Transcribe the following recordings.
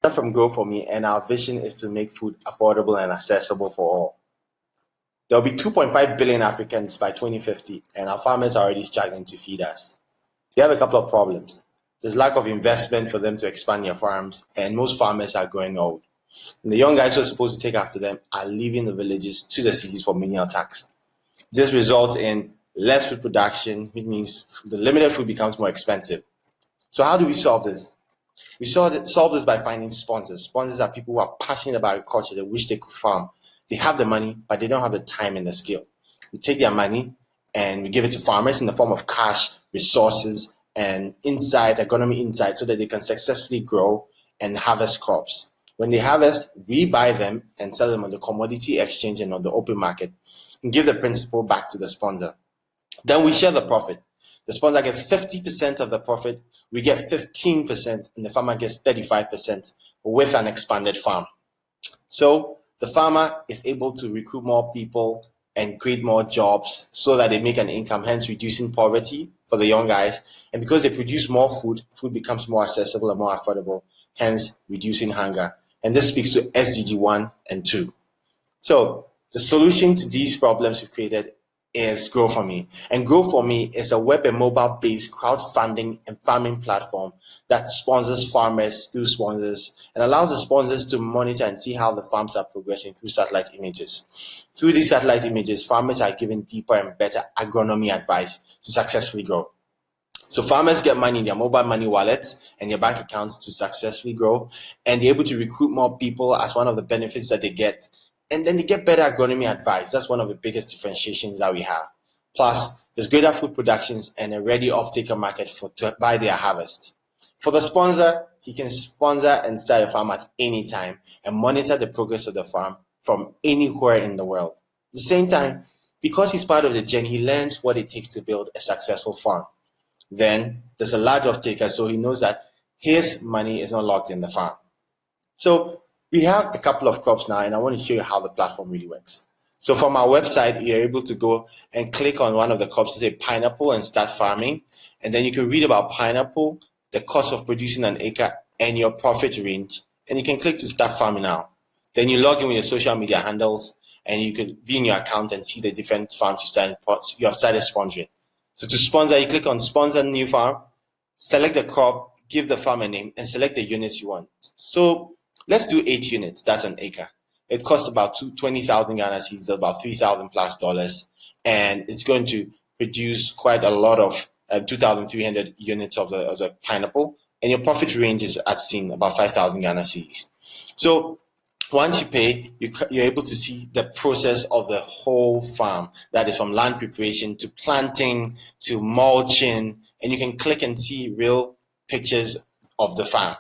From Grow For Me, and our vision is to make food affordable and accessible for all. There will be 2.5 billion Africans by 2050, and our farmers are already struggling to feed us. They have a couple of problems. There's lack of investment for them to expand their farms, and most farmers are growing old. And the young guys who are supposed to take after them are leaving the villages to the cities for menial tasks. This results in less food production, which means the limited food becomes more expensive. So how do we solve this? We solve this by finding sponsors. Sponsors are people who are passionate about agriculture. They wish they could farm. They have the money, but they don't have the time and the skill. We take their money and we give it to farmers in the form of cash, resources, and agronomy insight, so that they can successfully grow and harvest crops. When they harvest, we buy them and sell them on the commodity exchange and on the open market, and give the principal back to the sponsor. Then we share the profit. The sponsor gets 50% of the profit, we get 15%, and the farmer gets 35% with an expanded farm. So the farmer is able to recruit more people and create more jobs so that they make an income, hence reducing poverty for the young guys. And because they produce more food, food becomes more accessible and more affordable, hence reducing hunger. And this speaks to SDG 1 and 2. So the solution to these problems we've created is Grow For Me. And Grow For Me is a web and mobile-based crowdfunding and farming platform that sponsors farmers through sponsors and allows the sponsors to monitor and see how the farms are progressing through satellite images. Through these satellite images, farmers are given deeper and better agronomy advice to successfully grow. So farmers get money in their mobile money wallets and their bank accounts to successfully grow, and they're able to recruit more people as one of the benefits that they get. And then they get better agronomy advice. That's one of the biggest differentiations that we have. Plus, there's greater food productions and a ready off-taker market to buy their harvest. For the sponsor, he can sponsor and start a farm at any time and monitor the progress of the farm from anywhere in the world. At the same time, because he's part of the journey, he learns what it takes to build a successful farm. Then there's a large off-taker, so he knows that his money is not locked in the farm. So we have a couple of crops now, and I want to show you how the platform really works. So from our website, you're able to go and click on one of the crops, say pineapple, and start farming. And then you can read about pineapple, the cost of producing an acre, and your profit range. And you can click to start farming now. Then you log in with your social media handles, and you can be in your account and see the different farms you have started sponsoring. So to sponsor, you click on sponsor new farm, select the crop, give the farm a name, and select the units you want. So let's do 8 units. That's an acre. It costs about 20,000 Ghana cedis, about $3,000+, and it's going to produce quite a lot of 2,300 units of the pineapple, and your profit range is at seen about 5,000 Ghana cedis. So once you pay, you're able to see the process of the whole farm. That is from land preparation to planting to mulching, and you can click and see real pictures of the farm.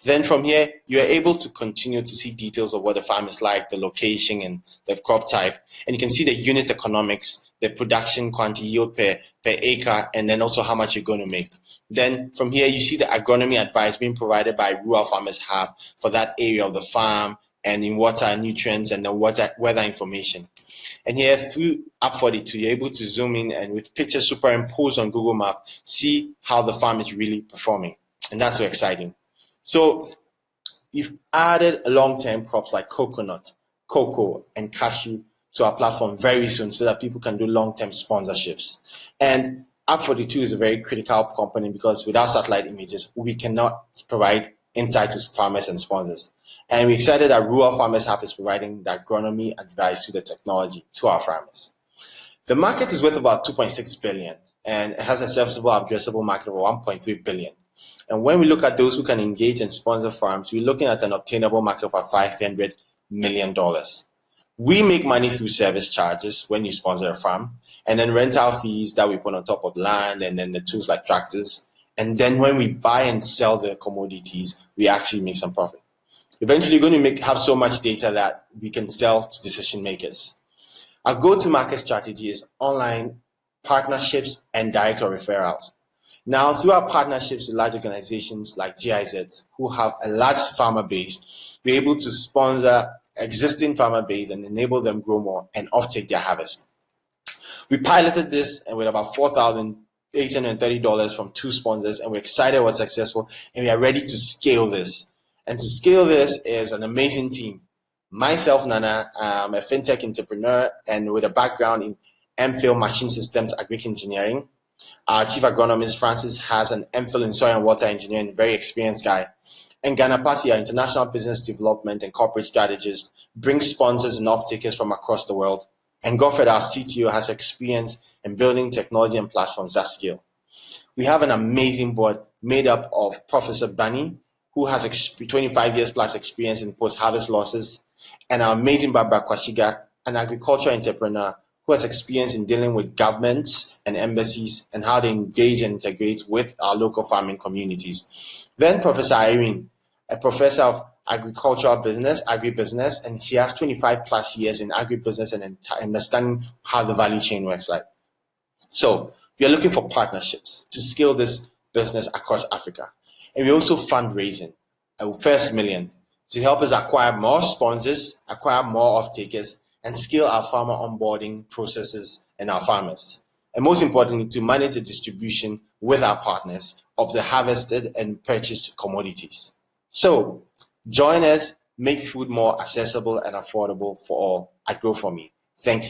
Then from here, you are able to continue to see details of what the farm is like, the location and the crop type. And you can see the unit economics, the production quantity yield per acre, and then also how much you're going to make. Then from here, you see the agronomy advice being provided by Rural Farmers Hub for that area of the farm, and in water, nutrients, and the weather information. And here through App 42, you're able to zoom in and with pictures superimposed on Google Map, see how the farm is really performing. And that's so exciting. So we've added long-term crops like coconut, cocoa, and cashew to our platform very soon so that people can do long-term sponsorships. And App 42 is a very critical component because without satellite images, we cannot provide insight to farmers and sponsors. And we're excited that Rural Farmers Hub is providing the agronomy advice to the technology to our farmers. The market is worth about 2.6 billion and it has a serviceable addressable market of 1.3 billion. And when we look at those who can engage and sponsor farms, we're looking at an obtainable market of about $500 million. We make money through service charges when you sponsor a farm, and then rental fees that we put on top of land, and then the tools like tractors. And then when we buy and sell the commodities, we actually make some profit. Eventually, you're going to have so much data that we can sell to decision makers. Our go-to-market strategy is online partnerships and direct referrals. Now, through our partnerships with large organizations like GIZ, who have a large farmer base, we're able to sponsor existing farmer base and enable them grow more and offtake their harvest. We piloted this and with about $4,830 from 2 sponsors, and we're excited what's successful, and we are ready to scale this. And to scale this is an amazing team. Myself, Nana, I'm a fintech entrepreneur and with a background in MPhil Machine Systems Agric Engineering. Our chief agronomist, Francis, has an MPhil in soil and water engineering, very experienced guy. And Ganapathy, our international business development and corporate strategist, brings sponsors and off-takers from across the world. And Godfred, our CTO, has experience in building technology and platforms at scale. We have an amazing board made up of Professor Bani, who has 25 years plus experience in post-harvest losses, and our amazing Barbara Kwashiga, an agricultural entrepreneur who has experience in dealing with governments and embassies and how they engage and integrate with our local farming communities. Then Professor Irene, a professor of agricultural business, agribusiness, and she has 25 plus years in agribusiness and understanding how the value chain works like. So we are looking for partnerships to scale this business across Africa. And we're also fundraising a first million to help us acquire more sponsors, acquire more off-takers, and scale our farmer onboarding processes and our farmers. And most importantly, to manage the distribution with our partners of the harvested and purchased commodities. So join us, make food more accessible and affordable for all at Grow4Me. Thank you.